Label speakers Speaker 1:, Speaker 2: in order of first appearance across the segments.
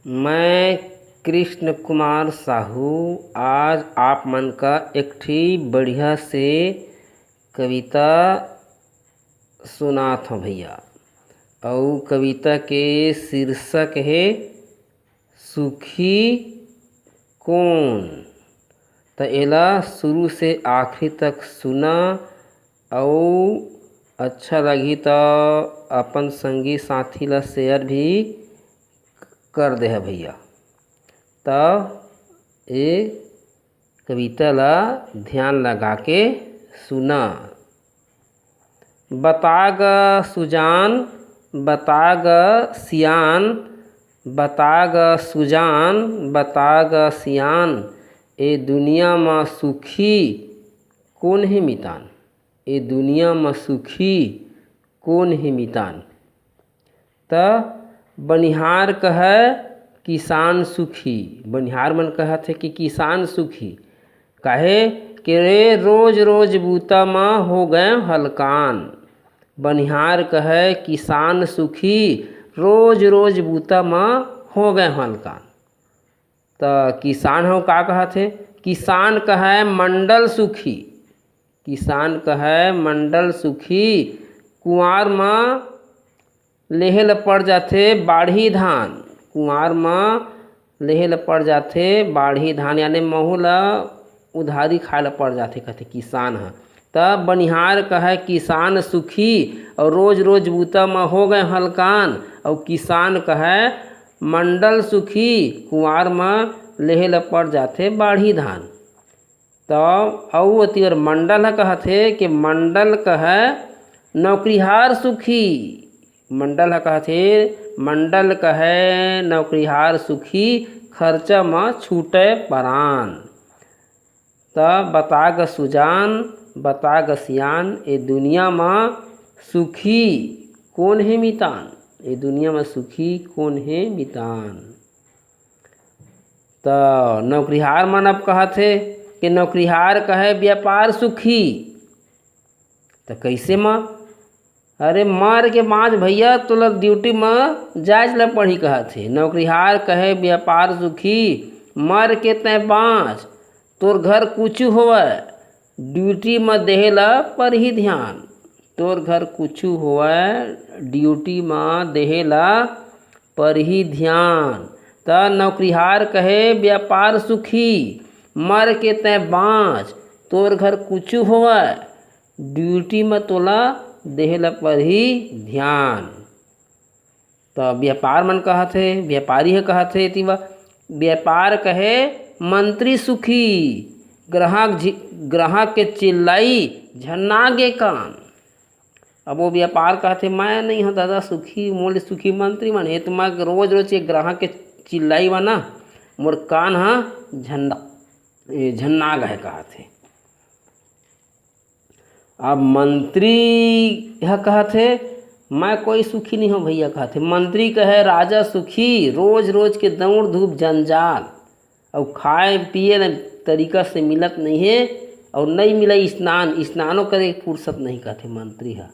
Speaker 1: मैं कृष्ण कुमार साहू आज आप मन का एक ठी बढ़िया से कविता सुनात हूँ भैया। और कविता के शीर्षक है सुखी कौन। तो एला शुरू से आखिरी तक सुना और अच्छा लगी तो अपन संगी साथी ला शेयर भी कर दे है भैया। तब ये कविता ला ध्यान लगा के सुना। बताग सुजान बताग सियान बताग सुजान बताग सियान ए दुनिया में सुखी कौन है मितान। ए दुनिया में सुखी कौन है मितान। त बनिहार कहे किसान सुखी। बनिहार मन कहत है कि किसान सुखी कहे कि रे रोज रोज बूता में हो गए हलकान। बनिहार कहे किसान सुखी रोज रोज बूता में हो गए हलकान। तो किसान हो का कहत है। किसान कहे मंडल सुखी। किसान कहे मंडल सुखी कुंवार में लेहल पड़ जाते बाढ़ी धान। कुंवार में लेहल पड़ जाते बाढ़ी धान यानी महू ला उधारी खाए ला पड़ जाते कहते किसान है। तब बनिहार कहे किसान सुखी और रोज रोज बूता में हो गए हलकान। और किसान कहे मंडल सुखी कुंवार में लेहल पड़ जाते बाढ़ी धान। तो अति और मंडल है कहते कि मंडल कहे नौकरीहार सुखी। मंडल है कहते मंडल कहे नौकरीहार सुखी खर्चा में छूटे परान। तब बताग सुजान बताग सियान ए दुनिया में सुखी कौन है मितान। ए दुनिया में सुखी कौन है मितान। तो नौकरीहार मन अब कहते कि नौकरीहार कहे व्यापार सुखी। तो कैसे माँ अरे मार के बाँच भैया तोला ड्यूटी में जायज ला पढ़ी कहते। नौकरीहार कहे व्यापार सुखी मर के तय बाँच तोर घर कुछ होवे ड्यूटी में देहेला पर ही ध्यान। तोर घर कुछ होवे ड्यूटी में देहेला पर ही ध्यान। त नौकरीहार कहे व्यापार सुखी मर के तय बाँच तोर घर कुछ होवे ड्यूटी में तोला देहला पर ही ध्यान। तो व्यापार मन कहत है व्यापारी है कहत है तिवा व्यापार कहे मंत्री सुखी ग्राहक के चिल्लाई झन्नागे कान। अब वो व्यापार कहते मैं नहीं हूँ दादा सुखी मोल सुखी मंत्री मन है। तुम रोज रोज एक ग्राहक के चिल्लाई बना मोर कान हाँ झन्नाग है कहते। अब मंत्री यह कहते मैं कोई सुखी नहीं हूँ भैया कहते। मंत्री कहे राजा सुखी रोज रोज के दौड़ धूप जंजाल और खाए पिए तरीका से मिलत नहीं है और नहीं मिले स्नानो करे फुर्सत नहीं कहते मंत्री है।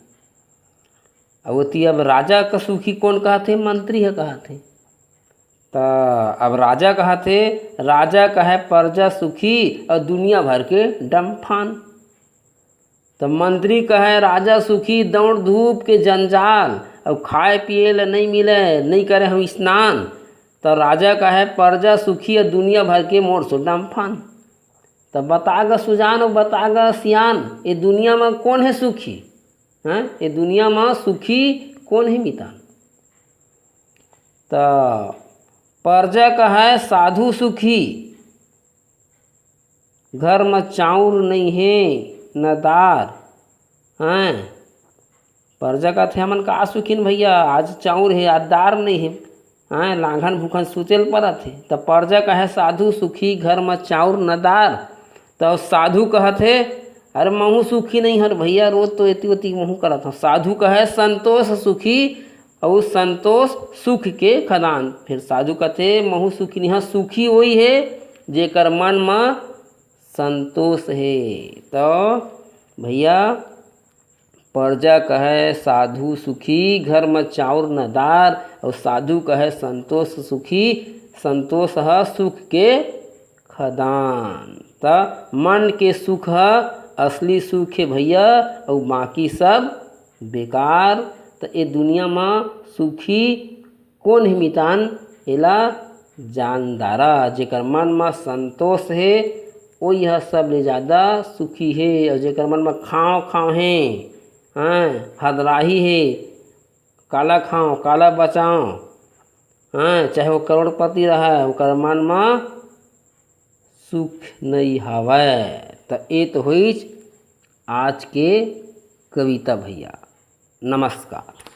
Speaker 1: अब राजा का सुखी कौन कहते मंत्री है कहते। तो अब राजा कहते राजा कहे प्रजा सुखी और दुनिया भर के डमफान। तो मंत्री कहे राजा सुखी दौड़ धूप के जंजाल और खाए पिए ला नहीं मिले नहीं करे हम स्नान। तो राजा कहे प्रजा सुखी और दुनिया भर के मोर सो डमफान। तो बतागा सुजान और बतागा सियान ये दुनिया में कौन है सुखी हैं। ये दुनिया में सुखी कौन है मितान। तो प्रजा कहे साधु सुखी घर में चाउर नहीं है न दार हैं। प्रजा का थे हमन का सुखीन भैया आज चाउर है आज दार नहीं है हैं लांघन भूखन सुतेल पड़ा थे। तो प्रजा कहे साधु सुखी घर में चाउर न दार। तो साधु कहते अरे महू सुखी नहीं हर भैया रोज तो एती ओती महू करत हूँ। साधु कहे संतोष सुखी और संतोष सुख के खदान। फिर साधु कहते महू सुखी नहीं सुखी वही है जेकर मन में संतोष है। तो भैया प्रजा कहे साधु सुखी घर में चाउर न दार और साधु कहे संतोष सुखी संतोष ह सुख के खदान। त मन के सुख ह असली सुख है भैया, और बाकी सब बेकार। त ए दुनिया में सुखी कौन है मितान? एला जानदारा। जेकर मन में संतोष है वो यह सब ले ज़्यादा सुखी है। और जेकर मन में खाओ खाओ है, हाँ हदराही है, काला खाओ काला बचाओ, हाँ चाहे वो करोड़पति रहा, ओकर मन में सुख नहीं हवय। तो ये तो हुई आज के कविता भैया। नमस्कार।